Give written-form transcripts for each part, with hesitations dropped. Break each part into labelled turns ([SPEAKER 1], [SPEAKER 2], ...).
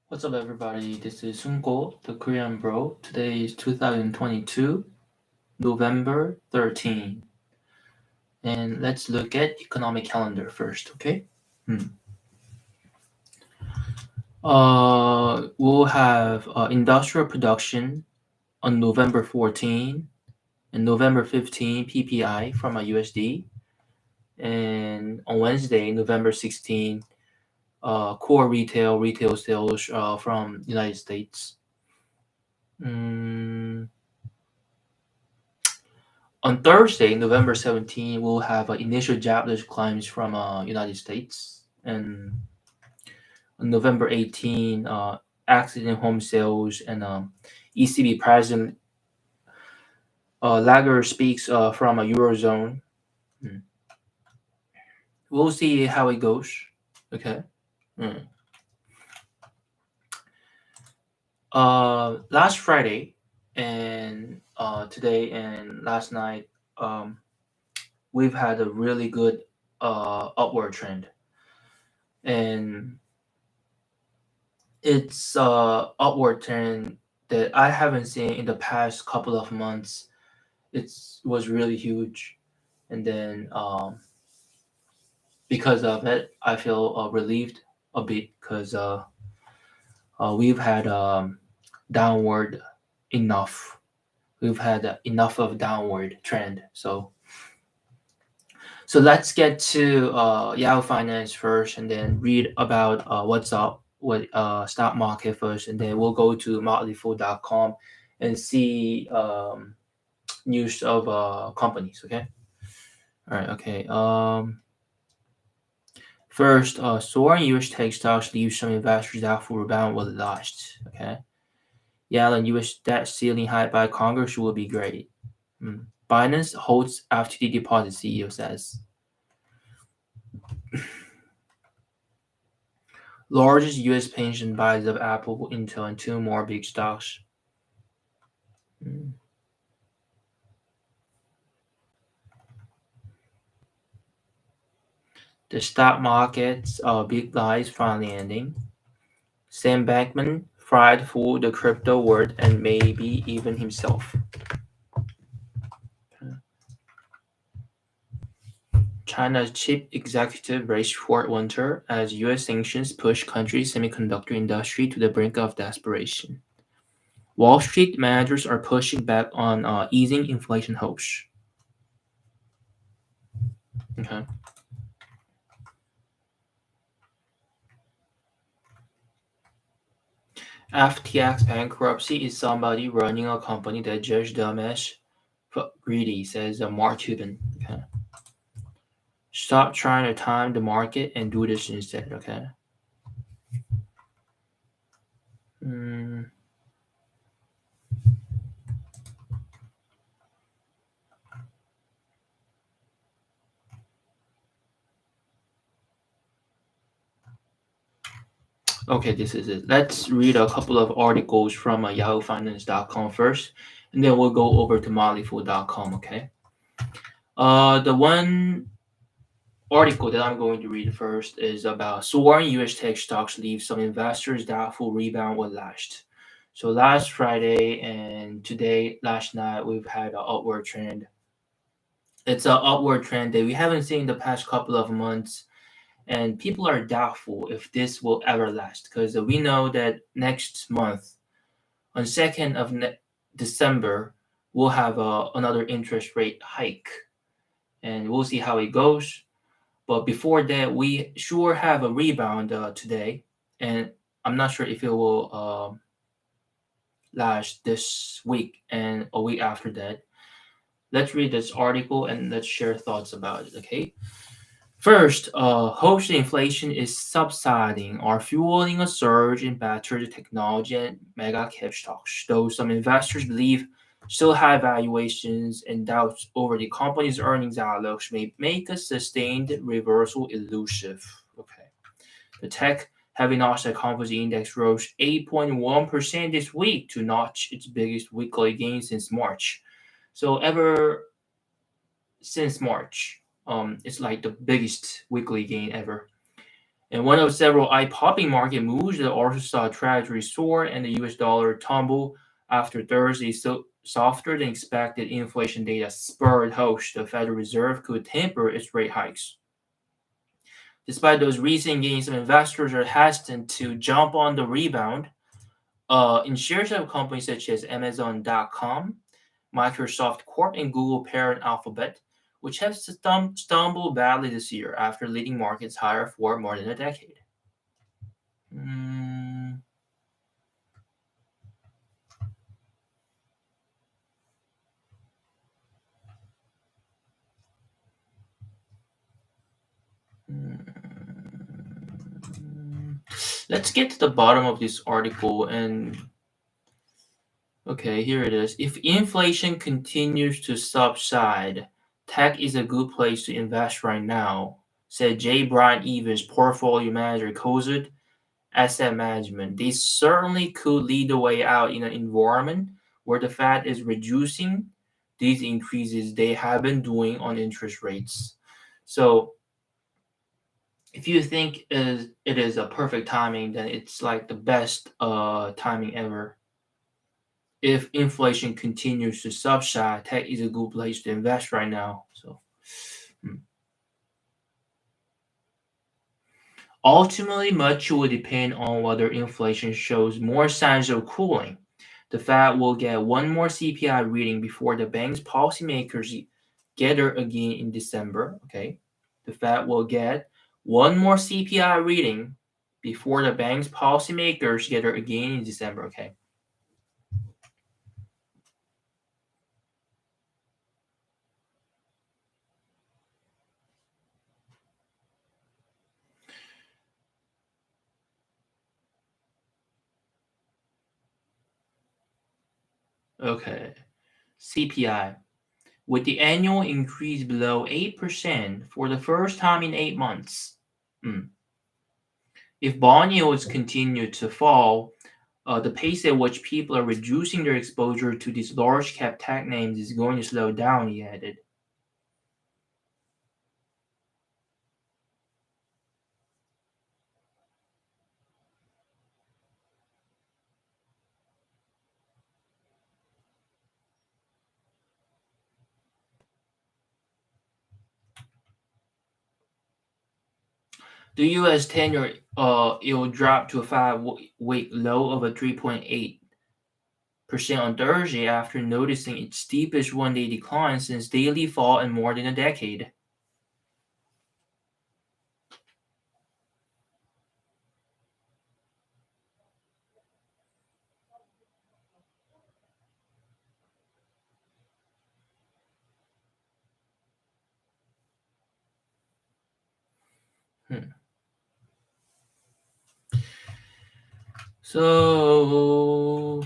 [SPEAKER 1] What's up, everybody? This is Sunko, the Korean bro. Today is 2022, November 13. And let's look at economic calendar first, okay? We'll have industrial production on November 14 and November 15 PPI from a USD. And on Wednesday, November 16, core retail sales from United States. On Thursday, November 17, we'll have initial jobless claims from United States. And on November 18, accident home sales and ECB President Lagarde speaks from a Eurozone. We'll see how it goes. Okay. Last Friday and today and last night, we've had a really good upward trend, and it's upward trend that I haven't seen in the past couple of months. It was really huge, and then because of it, I feel relieved a bit because we've had downward enough. We've had enough of downward trend. So let's get to Yahoo Finance first, and then read about what's up with stock market first, and then we'll go to motleyfool.com and see news of companies. Okay. All right. Okay. First, soaring U.S. tech stocks leave some investors out for rebound with lost. Okay. Yellen U.S. debt ceiling high by Congress will be great. Binance holds FTD deposit, CEO says. Largest U.S. pension buys of Apple, Intel, and two more big stocks. The stock market's big lies finally ending. Sam Bankman fried fooled the crypto world and maybe even himself. China's chief executive raised Fort Winter as U.S. sanctions push country's semiconductor industry to the brink of desperation. Wall Street managers are pushing back on easing inflation hopes. Okay. FTX bankruptcy is somebody running a company that Judge Damesh greedy, says Mark Cuban. Okay. Stop trying to time the market and do this instead. Okay. Okay, this is it. Let's read a couple of articles from yahoofinance.com first, and then we'll go over to motleyfool.com. Okay. The one article that I'm going to read first is about soaring U.S. tech stocks leave some investors doubtful rebound will last. So last Friday and today, last night, we've had an upward trend. It's an upward trend that we haven't seen in the past couple of months, and people are doubtful if this will ever last because we know that next month, on 2nd of December, we'll have another interest rate hike, and we'll see how it goes. But before that, we sure have a rebound today, and I'm not sure if it will last this week and a week after that. Let's read this article and let's share thoughts about it, okay? First, hopes inflation is subsiding are fueling a surge in battery technology and mega cap stocks, though some investors believe still high valuations and doubts over the company's earnings outlooks may make a sustained reversal elusive. Okay. The tech heavy Nasdaq Composite Index rose 8.1% this week to notch its biggest weekly gain since March. So ever since March, it's like the biggest weekly gain ever. And one of several eye-popping market moves that also saw Treasury soar and the US dollar tumble after Thursday's softer than expected inflation data spurred hopes the Federal Reserve could temper its rate hikes. Despite those recent gains, some investors are hesitant to jump on the rebound. In shares of companies such as Amazon.com, Microsoft Corp, and Google parent Alphabet, which have stumbled badly this year after leading markets higher for more than a decade. Mm, Let's get to the bottom of this article and okay, here it is. If inflation continues to subside, tech is a good place to invest right now, said J. Brian Evans, portfolio manager, Cozad Asset Management. They certainly could lead the way out in an environment where the Fed is reducing these increases they have been doing on interest rates. So if you think it is a perfect timing, then it's like the best timing ever. If inflation continues to subside, tech is a good place to invest right now. So ultimately, much will depend on whether inflation shows more signs of cooling. The Fed will get one more CPI reading before the bank's policymakers gather again in December. Okay, the Fed will get one more CPI reading before the bank's policymakers gather again in December. Okay. Okay. CPI. With the annual increase below 8% for the first time in 8 months. If bond yields continue to fall, the pace at which people are reducing their exposure to these large cap tech names is going to slow down, he added. The US 10-year yield dropped to a 5-week low of a 3.8% on Thursday after noticing its steepest one-day decline since daily fall in more than a decade. Hmm. So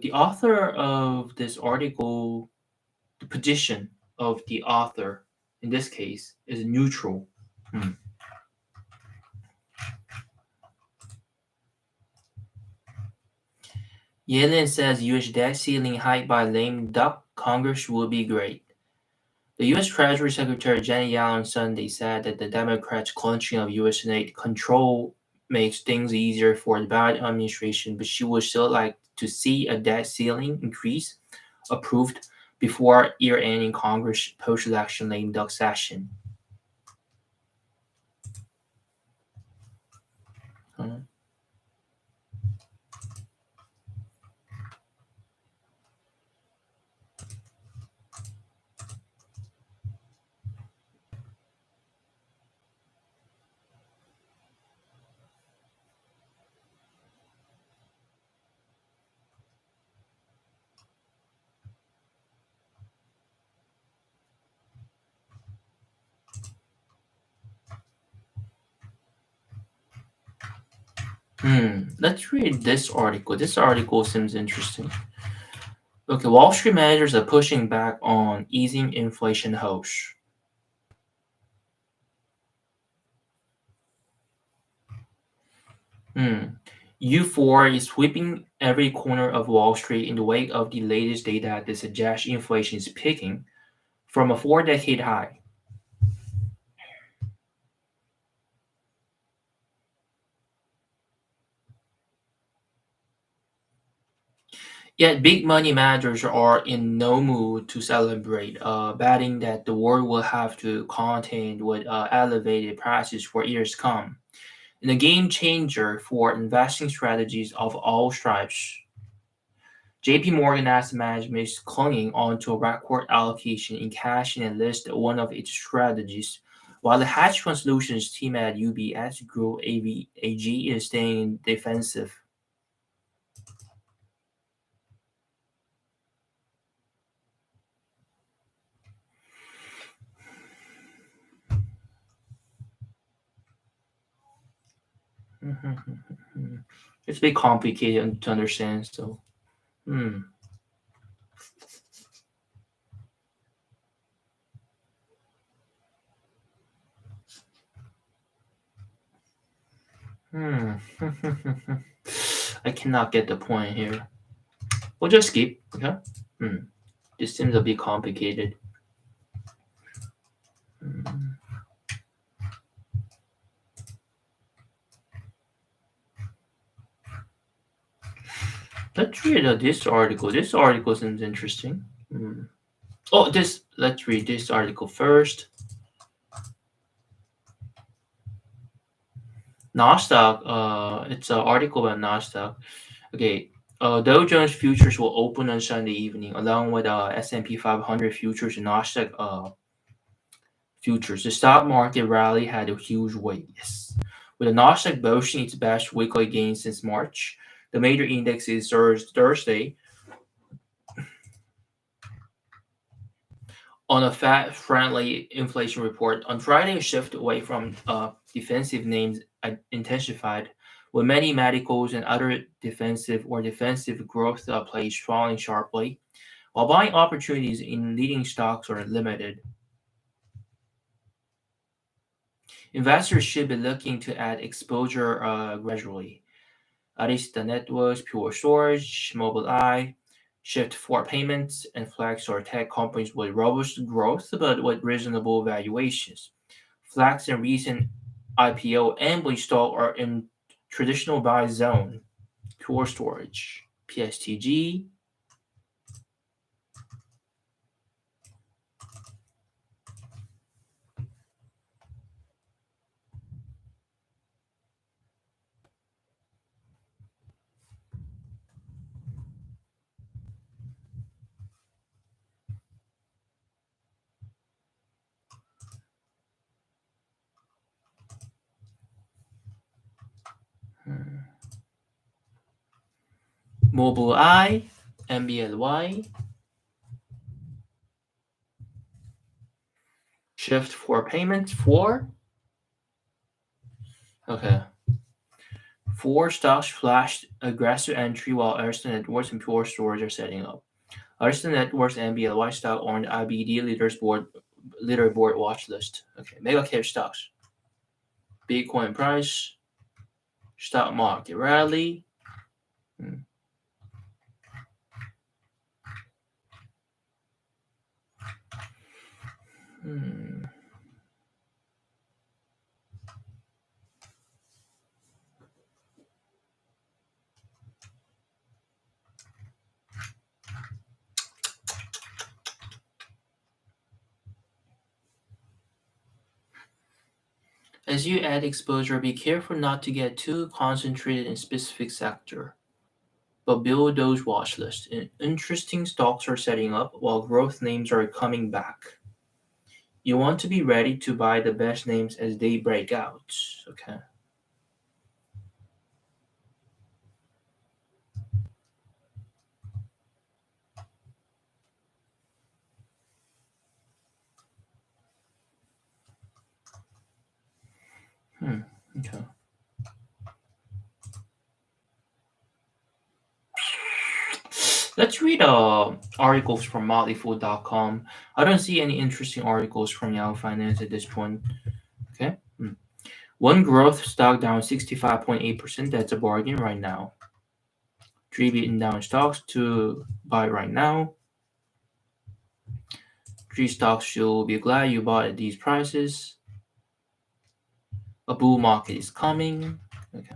[SPEAKER 1] the author of this article, the position of the author in this case is neutral. Yellen says U.S. debt ceiling hiked by lame duck Congress will be great. The U.S. Treasury Secretary Janet Yellen Sunday said that the Democrats' clinching of U.S. Senate control makes things easier for the Biden administration, but she would still like to see a debt ceiling increase approved before year-ending Congress post-election lame duck session. Let's read this article. This article seems interesting. Okay, Wall Street managers are pushing back on easing inflation hopes. Euphoria is sweeping every corner of Wall Street in the wake of the latest data that suggests inflation is peaking from a 4-decade high. Yet big money managers are in no mood to celebrate, betting that the world will have to contend with elevated prices for years to come. And a game changer for investing strategies of all stripes. JP Morgan Asset Management is clinging on to a record allocation in cash and enlist one of its strategies, while the hedge fund solutions team at UBS Group AG is staying defensive. It's a bit complicated to understand, so. Hmm. Hmm. I cannot get the point here. We'll just skip, okay? Hmm. This seems a bit complicated. Hmm. Let's read this article. This article seems interesting. Hmm. Oh, this. Let's read this article first. Nasdaq. It's an article about Nasdaq. Okay. Dow Jones futures will open on Sunday evening, along with S&P 500 futures and Nasdaq futures. The stock market rally had a huge weight. Yes, with the Nasdaq boasting its best weekly gain since March. The major index is Thursday on a fat-friendly inflation report. On Friday, a shift away from defensive names intensified, with many medicals and other defensive growth plays falling sharply, while buying opportunities in leading stocks are limited. Investors should be looking to add exposure gradually. Arista Networks, Pure Storage, Mobileye, Shift4 Payments, and Flex are tech companies with robust growth but with reasonable valuations. Flex and recent IPO and Bleach stock are in traditional buy zone. Pure Storage, PSTG. Mobileye, MBLY, Shift4 Payments, 4. Okay. 4 stocks flashed aggressive entry while Arista Networks and Pure Storage are setting up. Arista Networks and BLY stock on the IBD leaderboard watch list. Okay, mega cap stocks. Bitcoin price, stock market rally. Hmm. Hmm. As you add exposure, be careful not to get too concentrated in specific sector, but build those watch lists. Interesting stocks are setting up while growth names are coming back. You want to be ready to buy the best names as they break out. Okay. Hmm. Okay. Let's read articles from motleyfool.com. I don't see any interesting articles from Yahoo Finance at this point. Okay. Hmm. One growth stock down 65.8%. That's a bargain right now. 3 beaten down stocks to buy right now. 3 stocks you'll be glad you bought at these prices. A bull market is coming. Okay.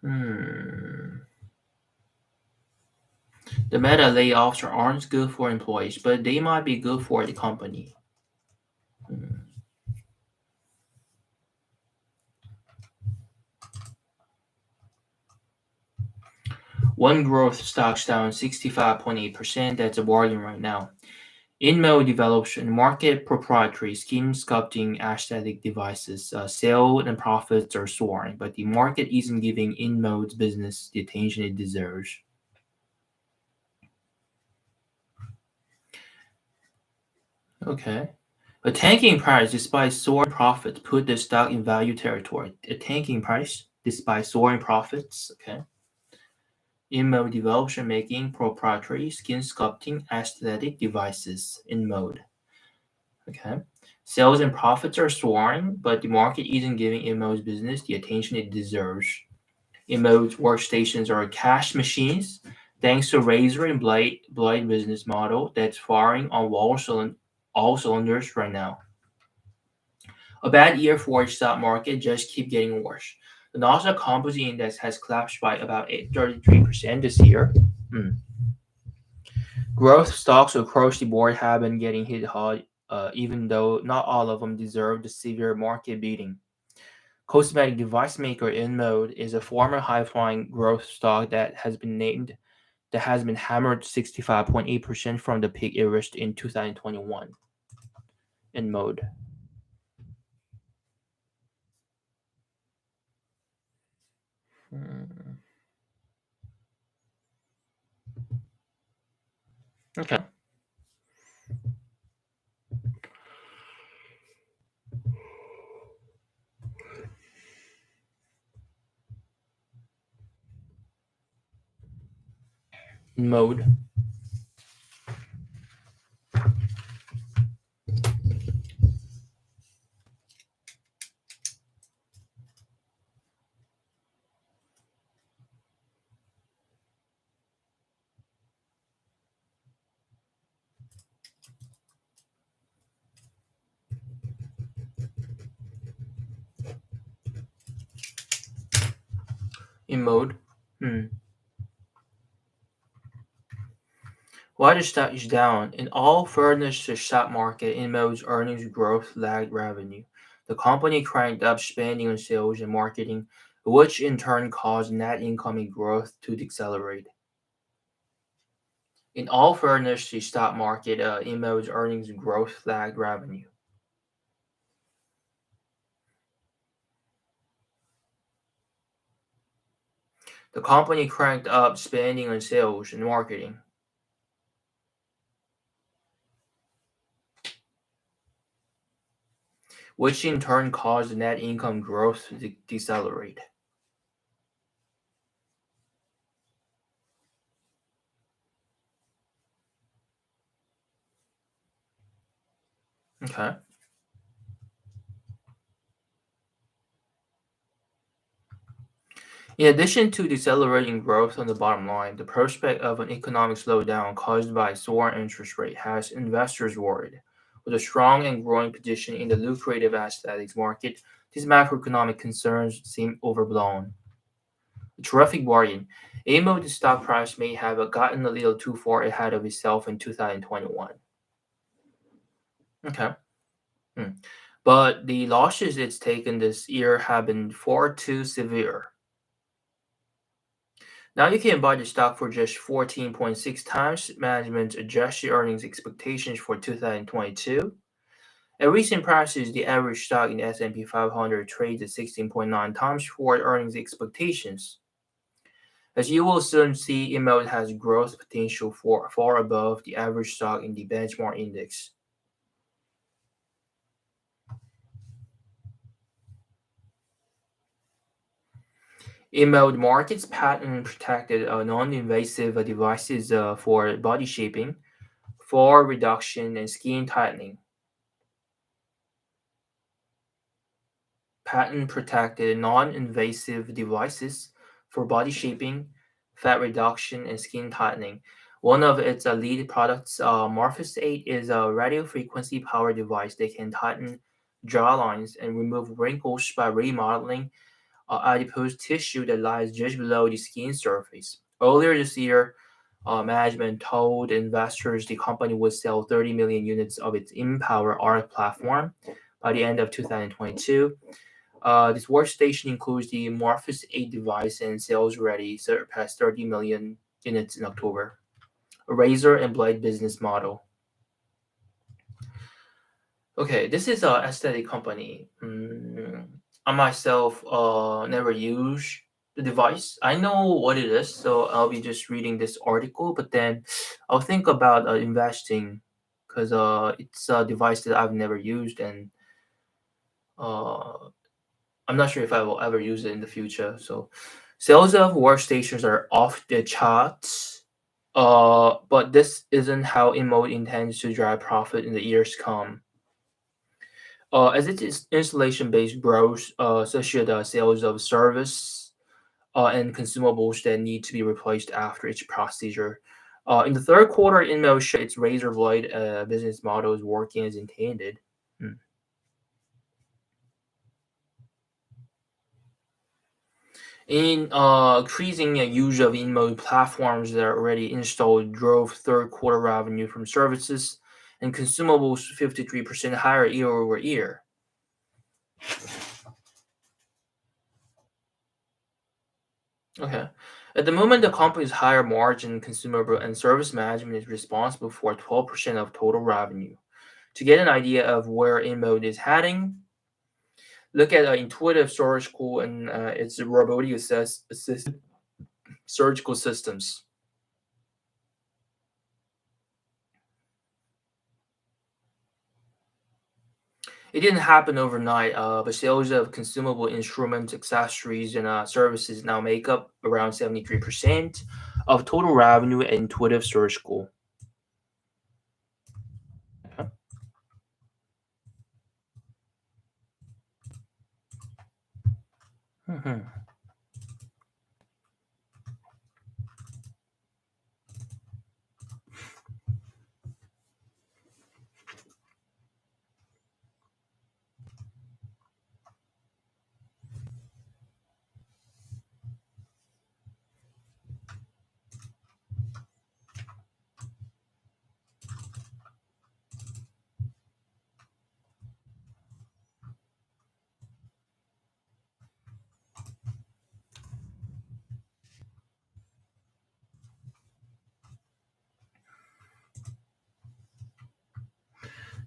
[SPEAKER 1] Hmm. The meta layoffs aren't good for employees, but they might be good for the company. Hmm. One growth stock's down 65.8%. That's a bargain right now. InMode develops and market proprietary skin sculpting aesthetic devices. Sales and profits are soaring, but the market isn't giving InMode's business the attention it deserves. Okay. A tanking price despite soaring profits put the stock in value territory. A tanking price despite soaring profits. Okay. InMode develops and making proprietary skin sculpting aesthetic devices. InMode. Okay. Sales and profits are soaring, but the market isn't giving InMode's business the attention it deserves. InMode's workstations are cash machines, thanks to razor and blade business model that's firing on all cylinders right now. A bad year for the stock market just keep getting worse. The Nasdaq Composite Index has collapsed by about 33% this year. Hmm. Growth stocks across the board have been getting hit hard, even though not all of them deserve the severe market beating. Cosmetic device maker InMode is a former high-flying growth stock that has been hammered 65.8% from the peak it reached in 2021. InMode. Hmm. Okay. InMode. InMode. Hmm. Why the stock is down? In all fairness to the stock market, InMode's earnings growth lagged revenue. The company cranked up spending on sales and marketing, which in turn caused net income growth to decelerate. In all fairness to the stock market, InMode's earnings growth lagged revenue. The company cranked up spending on sales and marketing, which in turn caused net income growth to decelerate. Okay. In addition to decelerating growth on the bottom line, the prospect of an economic slowdown caused by soaring interest rate has investors worried. With a strong and growing position in the lucrative aesthetics market, these macroeconomic concerns seem overblown. A terrific bargain. AMO's stock price may have gotten a little too far ahead of itself in 2021. Okay. Hmm. But the losses it's taken this year have been far too severe. Now you can buy the stock for just 14.6 times management's adjusted earnings expectations for 2022. At recent prices, the average stock in the S&P 500 trades at 16.9 times forward earnings expectations. As you will soon see, InMode has growth potential for far above the average stock in the benchmark index. InMode markets patent protected non-invasive devices for body shaping, for reduction, and skin tightening. Patent-protected non-invasive devices for body shaping, fat reduction, and skin tightening. One of its lead products, Morpheus 8, is a radio frequency power device that can tighten jawlines and remove wrinkles by remodeling adipose tissue that lies just below the skin surface. Earlier this year, management told investors the company would sell 30 million units of its Empower Art platform by the end of 2022. This workstation includes the Morpheus 8 device and sales already surpassed 30 million units in October. A razor and blade business model. Okay, this is a aesthetic company. I myself never use the device. I know what it is, so I'll be just reading this article, but then I'll think about investing because it's a device that I've never used, and uh, I'm not sure if I will ever use it in the future. So sales of workstations are off the charts. But this isn't how InMode intends to drive profit in the years to come. As its installation base grows, so should sales of service and consumables that need to be replaced after each procedure. In the third quarter, InMode showed its razor blade business model is working as intended. Hmm. In increasing use of InMode platforms that are already installed drove third quarter revenue from services and consumables 53% higher year over year. Okay. At the moment, the company's higher margin consumable and service management is responsible for 12% of total revenue. To get an idea of where InMode is heading, look at Intuitive Surgical and its robotic assisted surgical systems. It didn't happen overnight, but sales of consumable instruments, accessories, and services now make up around 73% of total revenue at Intuitive Surgical. Mhm.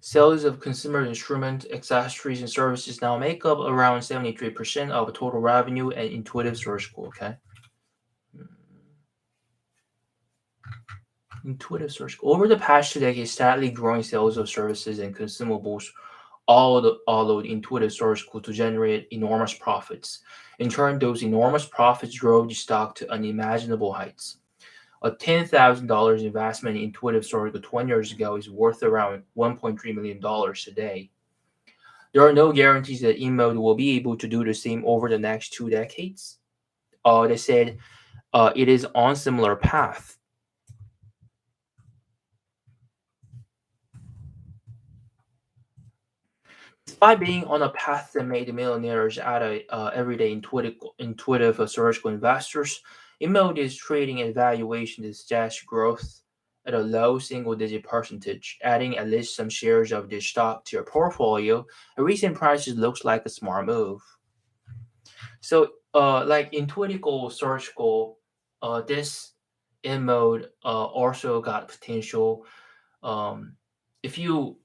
[SPEAKER 1] Sales of consumer instruments, accessories, and services now make up around 73% of total revenue at Intuitive Surgical. Okay. Intuitive Surgical. Over the past 2 decades, steadily growing sales of services and consumables allowed Intuitive Surgical to generate enormous profits. In turn, those enormous profits drove the stock to unimaginable heights. A $10,000 investment in Intuitive Surgical 20 years ago is worth around $1.3 million today. There are no guarantees that InMode will be able to do the same over the next 2 decades. They said it is on similar path. Despite being on a path that made millionaires out of everyday intuitive surgical investors, InMode is trading at valuation that suggests growth at a low single-digit percentage. Adding at least some shares of this stock to your portfolio at recent prices looks like a smart move. So, like intuitive surgical, this InMode also got potential. Um, if you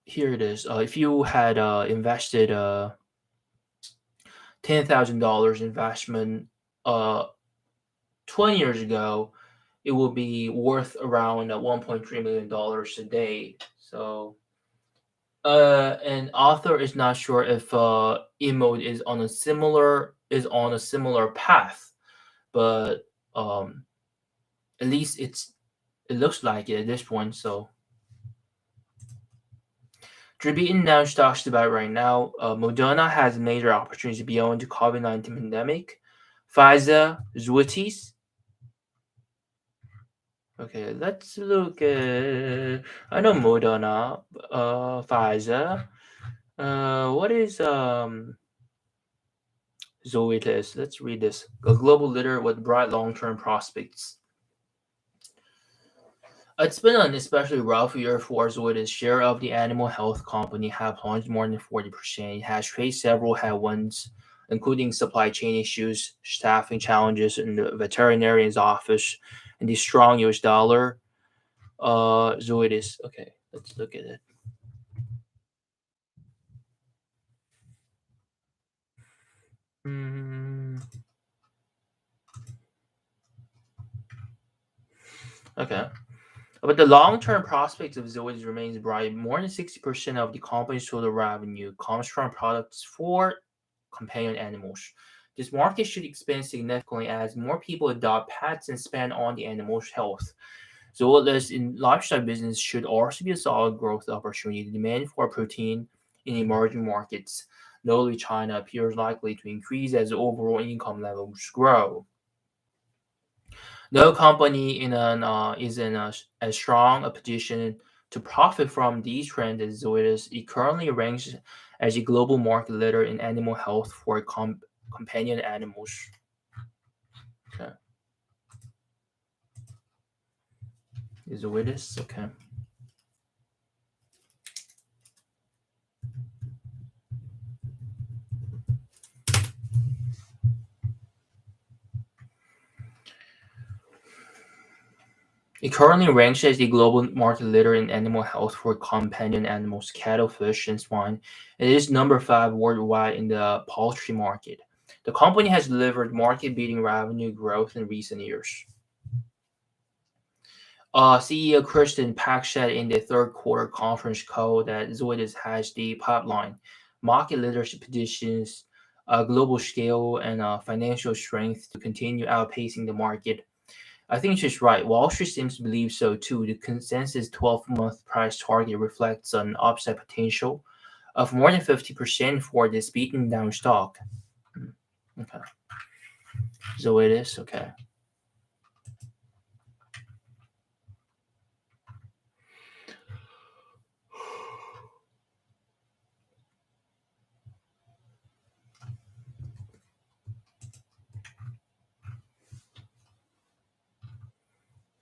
[SPEAKER 1] Here it is. If you had invested $10,000 investment uh, 20 years ago, it will be worth around $1.3 million today. So, an author is not sure if Emode is on a similar path, but at least it looks like it at this point. So to be announced stocks about right now, Moderna has major opportunities beyond the COVID-19 pandemic. Pfizer, Zoetis. Okay, let's look at. I know Moderna, Pfizer. What is Zoetis. Let's read this. A global leader with bright long-term prospects. It's been an especially rough year for Zoetis. Share of the animal health company have plunged more than 40%. It has faced several headwinds, including supply chain issues, staffing challenges in the veterinarian's office, and the strong US dollar. Zoetis. Okay, let's look at it. Hmm. Okay. But the long-term prospects of Zoetis remains bright. More than 60% of the company's total revenue comes from products for companion animals. This market should expand significantly as more people adopt pets and spend on the animal's health. Zoetis in lifestyle business should also be a solid growth opportunity. The demand for protein in emerging markets, notably China, appears likely to increase as overall income levels grow. No company is in as strong a position to profit from these trends as Zoetis. It currently ranks as a global market leader in animal health for companion animals. Okay, Zoetis. Okay. It currently ranks as the global market leader in animal health for companion animals, cattle, fish, and swine. It is number five worldwide in the poultry market. The company has delivered market-beating revenue growth in recent years. CEO Kristen Pack said in the third quarter conference call that Zoetis has the pipeline, market leadership positions, global scale, and financial strength to continue outpacing the market. I think she's right. Wall Street seems to believe so too. The consensus 12-month price target reflects an upside potential of more than 50% for this beaten down stock. Hmm, okay. Zoetis, okay.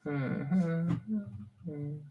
[SPEAKER 1] Mhm.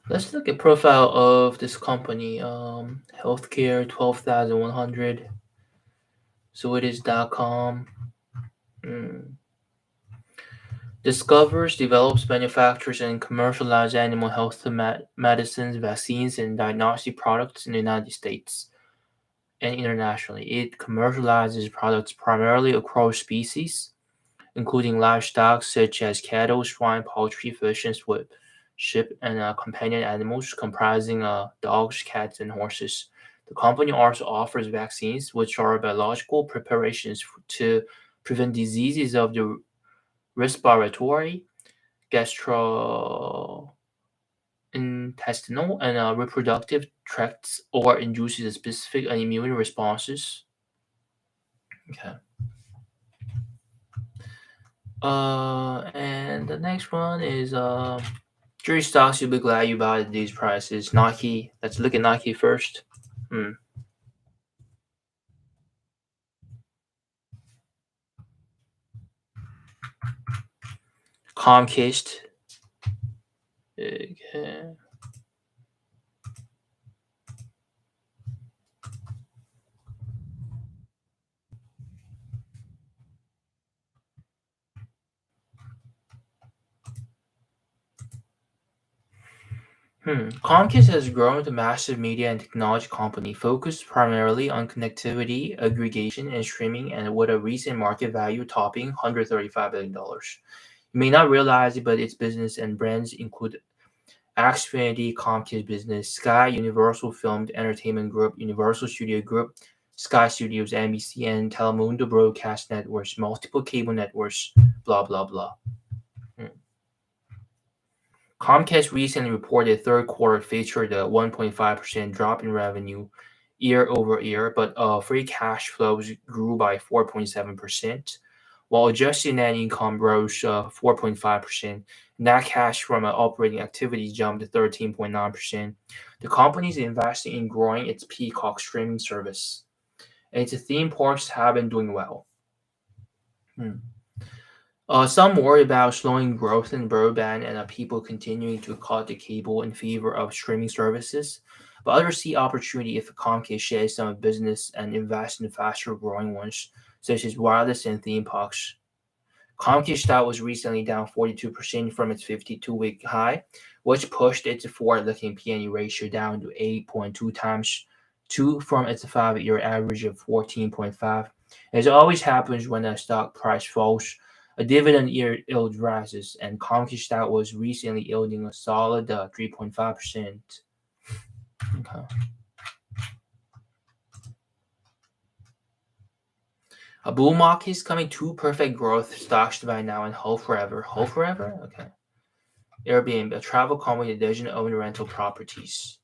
[SPEAKER 1] Let's look at profile of this company. Healthcare 12,100. So it is.com. Mm. Discovers, develops, manufactures, and commercializes animal health medicines, vaccines, and diagnostic products in the United States and internationally. It commercializes products primarily across species, including livestock such as cattle, swine, poultry, fish, and sheep, and companion animals comprising dogs, cats, and horses. The company also offers vaccines, which are biological preparations to prevent diseases of the respiratory, gastrointestinal, and reproductive tracts, or induces specific immune responses. Okay. And the next one is jury stocks. You'll be glad you bought at these prices. Nike. Let's look at Nike first. Hmm. Comcast. Okay. Comcast has grown into a massive media and technology company focused primarily on connectivity, aggregation, and streaming, and with a recent market value topping $135 billion. You may not realize it, but its business and brands include Xfinity, Comcast Business, Sky, Universal Filmed Entertainment Group, Universal Studio Group, Sky Studios, NBC, and Telemundo Broadcast Networks, multiple cable networks, blah, blah, blah. Comcast recently reported third quarter featured a 1.5% drop in revenue year over year, but free cash flows grew by 4.7%, while adjusted net income rose 4.5%. Net cash from operating activities jumped 13.9%. The company is investing in growing its Peacock streaming service, and its theme parks have been doing well. Some worry about slowing growth in broadband and people continuing to cut the cable in favor of streaming services, but others see opportunity if Comcast shares some business and invest in faster growing ones, such as wireless and theme parks. Comcast stock was recently down 42% from its 52-week high, which pushed its forward-looking P/E ratio down to 8.2 times, from its 5-year average of 14.5. As always happens when a stock price falls, a dividend yield rises, and Comcast stock was recently yielding a solid 3.5%. Okay. A bull market is coming. Two perfect growth stocks by now and hold forever. Hold forever? Okay. Airbnb, a travel company that doesn't own rental properties.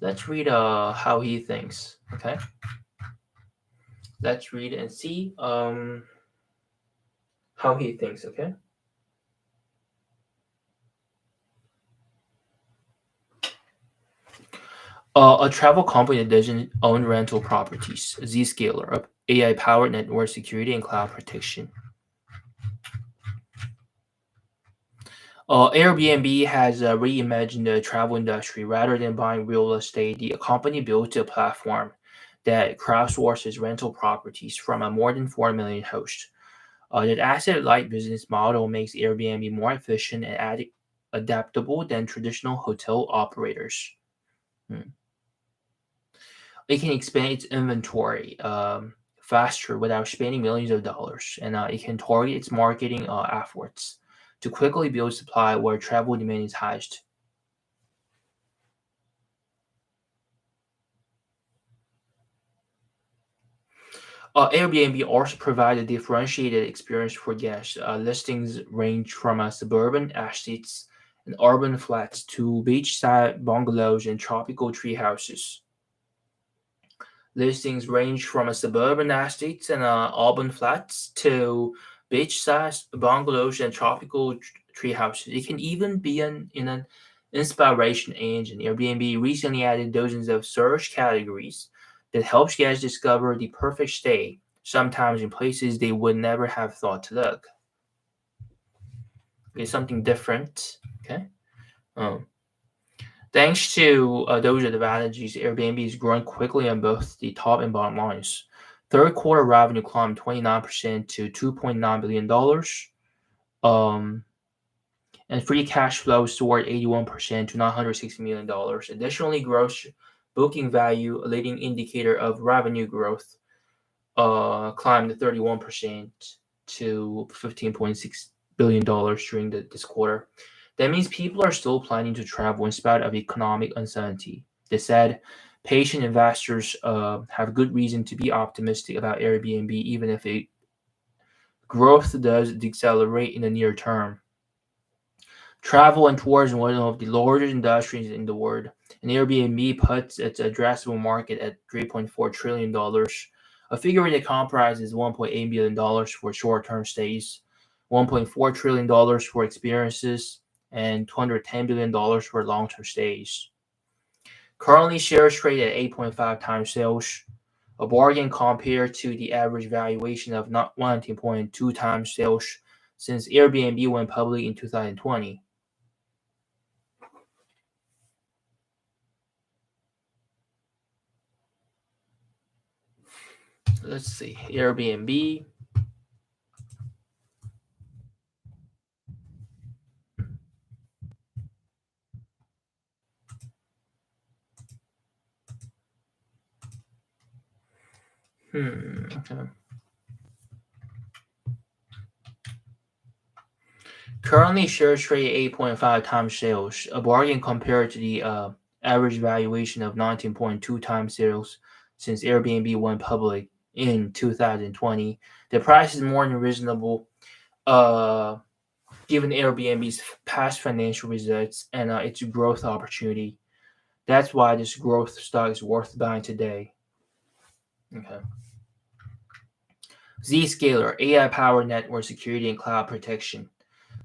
[SPEAKER 1] Let's read how he thinks. Okay. Let's read and see how he thinks. Okay. A travel company that doesn't own rental properties. Zscaler, of AI-powered network security and cloud protection. Airbnb has reimagined the travel industry. Rather than buying real estate, the company built a platform that crowdsources rental properties from a more than 4 million hosts. That asset-light business model makes Airbnb more efficient and adaptable than traditional hotel operators. Hmm. It can expand its inventory faster without spending millions of dollars, and it can target its marketing efforts to quickly build supply where travel demand is highest. Airbnb also provides a differentiated experience for guests. Listings range from suburban estates and urban flats to beachside bungalows and tropical tree houses. Listings range from suburban estates and urban flats to beachside bungalows and tropical tree houses. It can even be in an inspiration engine. Airbnb recently added dozens of search categories that helps guests discover the perfect stay, sometimes in places they would never have thought to look. It's something different. Okay. Um, Thanks to those advantages, Airbnb is growing quickly on both the top and bottom lines. Third quarter revenue climbed 29% to $2.9 billion, and free cash flow soared 81% to $960 million. Additionally, gross booking value, a leading indicator of revenue growth, climbed 31% to $15.6 billion during this quarter. That means people are still planning to travel in spite of economic uncertainty. They said patient investors have good reason to be optimistic about Airbnb, even if growth does decelerate in the near term. Travel and tourism is one of the largest industries in the world, and Airbnb puts its addressable market at $3.4 trillion, a figure that comprises $1.8 billion for short-term stays, $1.4 trillion for experiences, and $210 billion for long-term stays. Currently, shares trade at 8.5 times sales, a bargain compared to the average valuation of 19.2 times sales since Airbnb went public in 2020. Let's see, Airbnb. Okay. Currently, shares trade 8.5 times sales, a bargain compared to the average valuation of 19.2 times sales since Airbnb went public in 2020. The price is more than reasonable uh, given Airbnb's past financial results and its growth opportunity. That's why this growth stock is worth buying today. Okay. Zscaler, AI-powered network security and cloud protection.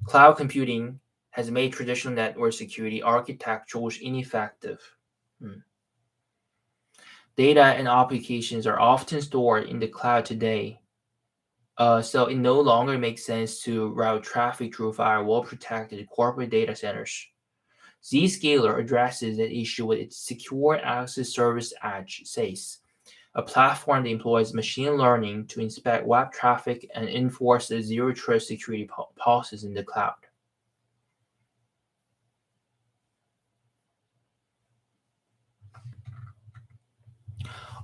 [SPEAKER 1] Cloud computing has made traditional network security architectures ineffective. Hmm. Data and applications are often stored in the cloud today, so it no longer makes sense to route traffic through firewall-protected corporate data centers. Zscaler addresses that issue with its Secure Access Service Edge, SACE, a platform that employs machine learning to inspect web traffic and enforce the zero trust security policies in the cloud.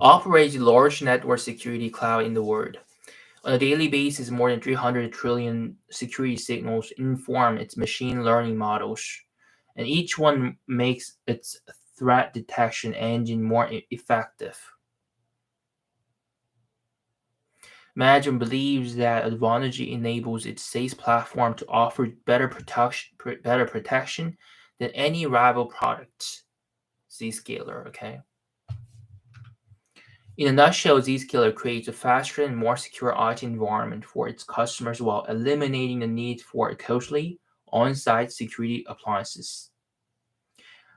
[SPEAKER 1] Operates the largest network security cloud in the world. On a daily basis, more than 300 trillion security signals inform its machine learning models, and each one makes its threat detection engine more effective. Management believes that Advantage enables its SaaS platform to offer better protection than any rival product. Zscaler, okay? In a nutshell, Zscaler creates a faster and more secure IT environment for its customers while eliminating the need for costly on-site security appliances.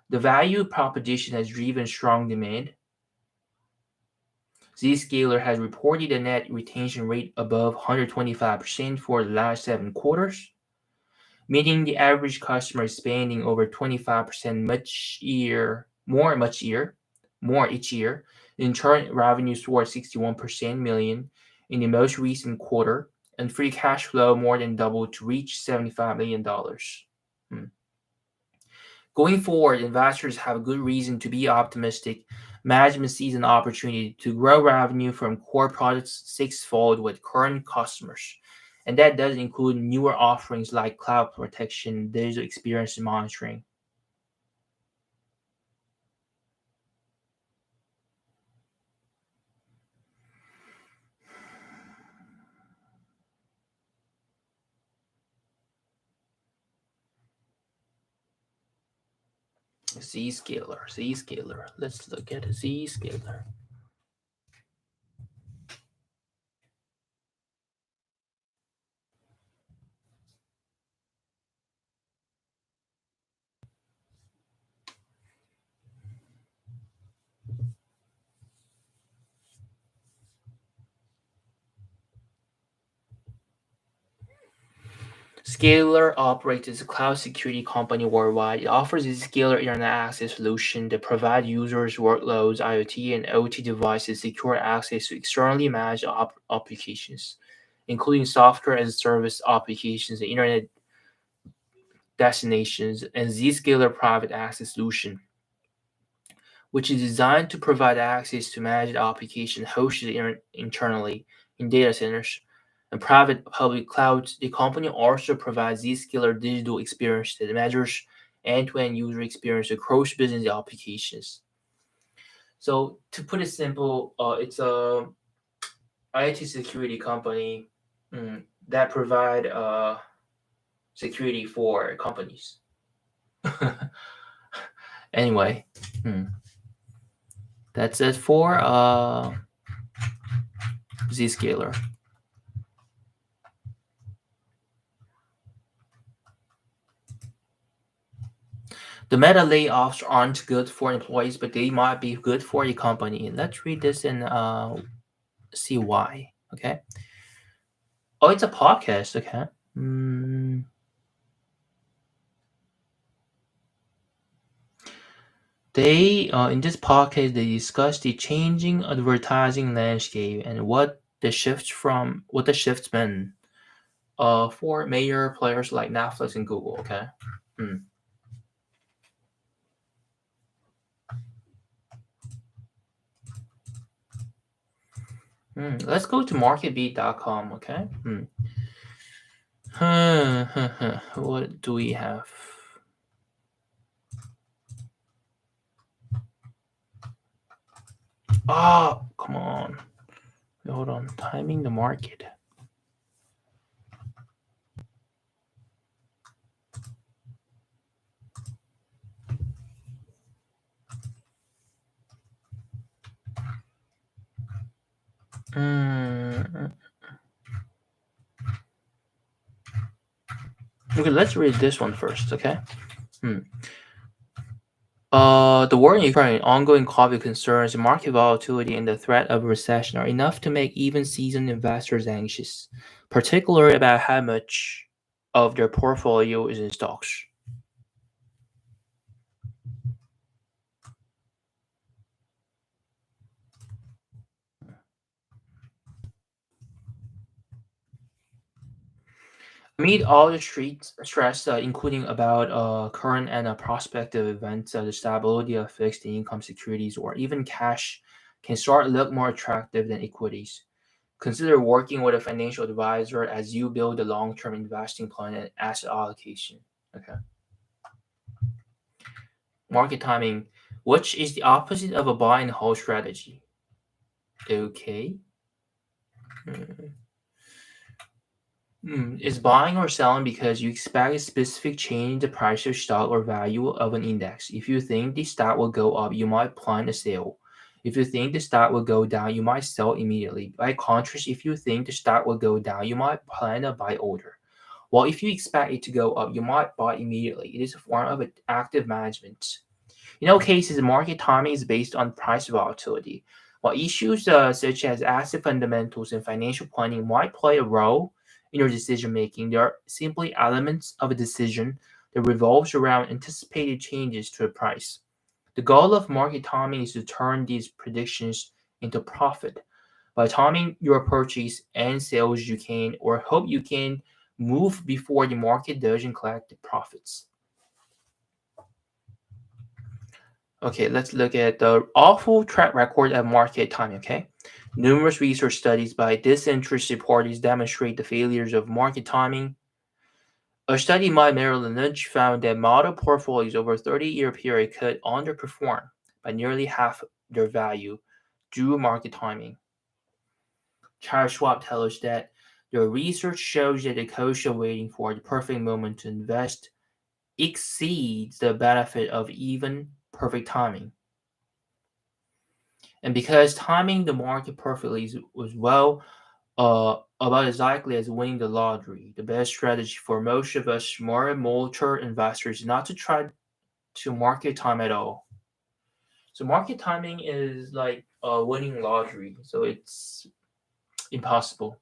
[SPEAKER 1] The value proposition has driven strong demand. Zscaler has reported a net retention rate above 125% for the last 7 quarters, meaning the average customer is spending over 25% more each year. In turn, revenue soared 61% million in the most recent quarter, and free cash flow more than doubled to reach $75 million. Hmm. Going forward, investors have a good reason to be optimistic. Management sees an opportunity to grow revenue from core products sixfold with current customers. And that does include newer offerings like cloud protection, digital experience monitoring. Zscaler. Let's look at Zscaler. Scalar operates as a cloud security company worldwide. It offers a Scalar Internet Access solution that provides users, workloads, IoT, and OT devices secure access to externally managed applications, including software as a service applications and internet destinations, and Zscaler Private Access solution, which is designed to provide access to managed applications hosted internally in data centers and private public clouds. The company also provides Zscaler digital experience that measures end-to-end user experience across business applications. So to put it simple, it's a IT security company that provide security for companies. Anyway, hmm, that's it for Zscaler. The meta layoffs aren't good for employees, but they might be good for the company. Let's read this and see why. Okay. Oh, it's a podcast. Okay. They in this podcast they discuss the changing advertising landscape and what the shifts been for major players like Netflix and Google. Okay. Hmm. Let's go to marketbeat.com, okay? What do we have? Oh, come on. Hold on. Timing the market. Okay, let's read this one first, okay? The war in Ukraine, ongoing COVID concerns, market volatility, and the threat of recession are enough to make even seasoned investors anxious, particularly about how much of their portfolio is in stocks. Amid all the street stress, including about current and prospective events, the stability of fixed income securities or even cash can start to look more attractive than equities. Consider working with a financial advisor as you build a long-term investing plan and asset allocation. Okay. Market timing, which is the opposite of a buy and hold strategy. Okay. Is buying or selling because you expect a specific change in the price of stock or value of an index. If you think the stock will go up, you might plan a sale. If you think the stock will go down, you might sell immediately. By contrast, if you think the stock will go down, you might plan a buy order. Well, if you expect it to go up, you might buy immediately. It is a form of active management. In all cases, market timing is based on price volatility. While issues such as asset fundamentals and financial planning might play a role in your decision making, they are simply elements of a decision that revolves around anticipated changes to a price. The goal of market timing is to turn these predictions into profit. By timing your purchase and sales, you can or hope you can move before the market doesn't collect the profits. Okay, let's look at the awful track record of market timing, okay? Numerous research studies by disinterested parties demonstrate the failures of market timing. A study by Merrill Lynch found that model portfolios over a 30-year period could underperform by nearly half their value due to market timing. Charles Schwab tells us that the research shows that the cost of waiting for the perfect moment to invest exceeds the benefit of even perfect timing. And because timing the market perfectly was well about as likely as winning the lottery, the best strategy for most of us more and mature investors is not to try to market time at all. So market timing is like winning lottery, so it's impossible.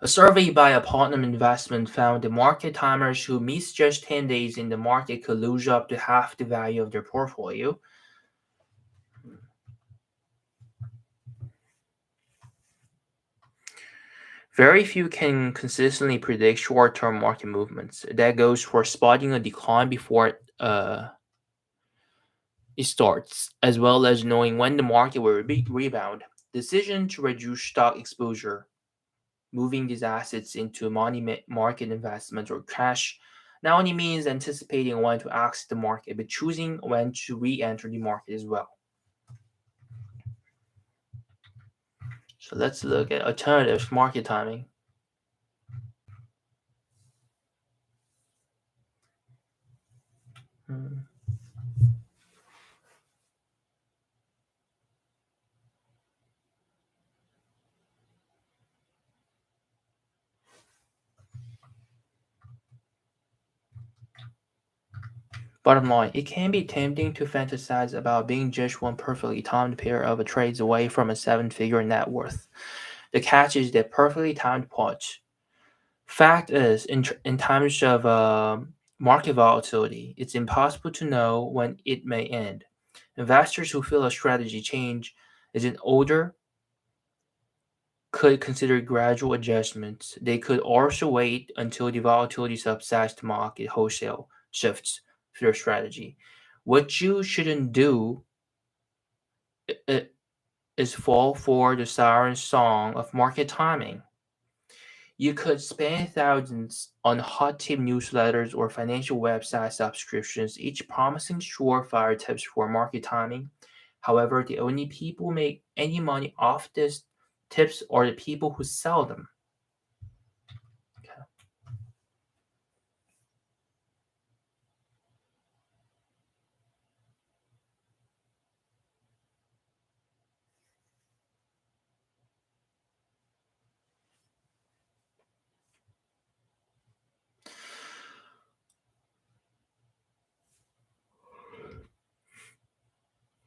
[SPEAKER 1] A survey by a Putnam Investment found that market timers who miss just 10 days in the market could lose up to half the value of their portfolio. Very few can consistently predict short-term market movements. That goes for spotting a decline before it starts, as well as knowing when the market will rebound. Decision to reduce stock exposure, moving these assets into money market investments or cash, not only means anticipating when to exit the market, but choosing when to re-enter the market as well. So let's look at alternative market timing. Bottom line, it can be tempting to fantasize about being just one perfectly timed pair of trades away from a seven-figure net worth. The catch is that perfectly timed plots. Fact is, in times of market volatility, it's impossible to know when it may end. Investors who feel a strategy change is in order could consider gradual adjustments. They could also wait until the volatility subsides to market wholesale shifts to their strategy. What you shouldn't do is fall for the siren song of market timing. You could spend thousands on hot tip newsletters or financial website subscriptions, each promising surefire tips for market timing. However, the only people who make any money off these tips are the people who sell them. Okay.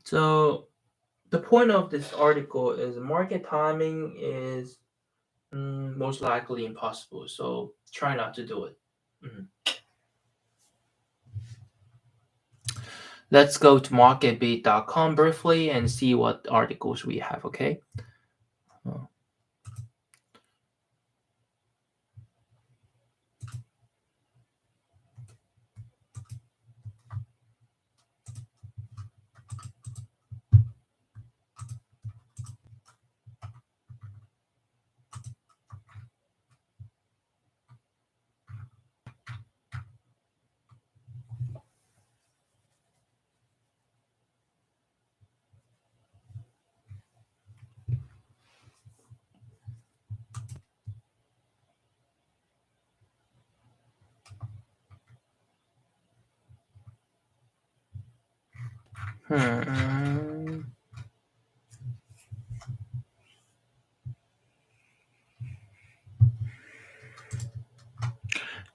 [SPEAKER 1] So the point of this article is market timing is most likely impossible. So try not to do it. Mhm. Let's go to marketbeat.com briefly and see what articles we have, okay? Oh. Hmm.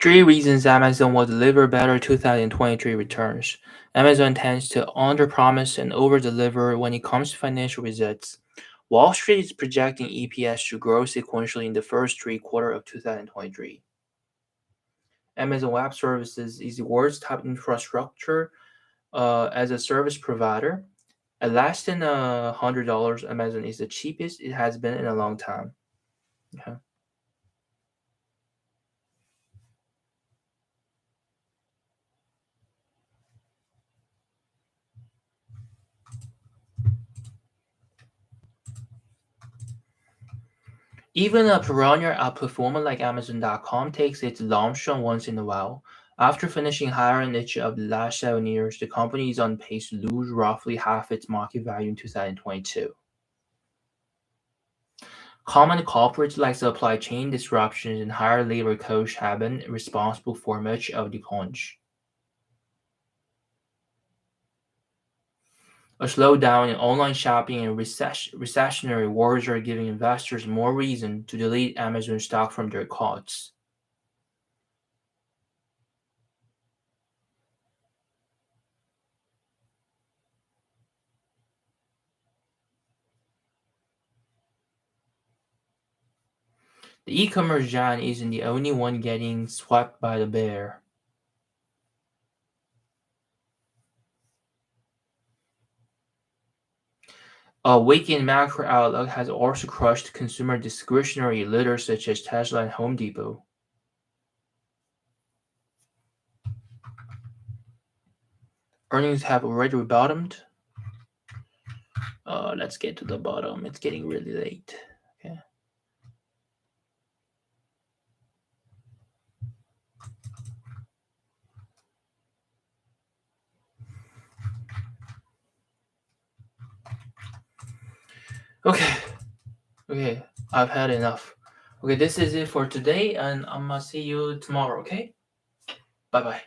[SPEAKER 1] Three reasons Amazon will deliver better 2023 returns. Amazon tends to underpromise and overdeliver when it comes to financial results. Wall Street is projecting EPS to grow sequentially in the first three quarters of 2023. Amazon Web Services is the world's top infrastructure as a service provider. At less than $100, Amazon is the cheapest it has been in a long time. Okay. Even a perennial outperformer like Amazon.com takes its lumps once in a while. After finishing higher in each of the last 7 years, the company is on pace to lose roughly half its market value in 2022. Common culprits like supply chain disruptions and higher labor costs have been responsible for much of the plunge. A slowdown in online shopping and recessionary worries are giving investors more reason to delete Amazon stock from their carts. The e-commerce giant isn't the only one getting swept by the bear. A weakened macro outlook has also crushed consumer discretionary leaders such as Tesla and Home Depot. Earnings have already bottomed. Let's get to the bottom. It's getting really late. Okay. Okay. Okay. I've had enough. Okay, this is it for today, and I'm gonna see you tomorrow. Okay. Bye bye.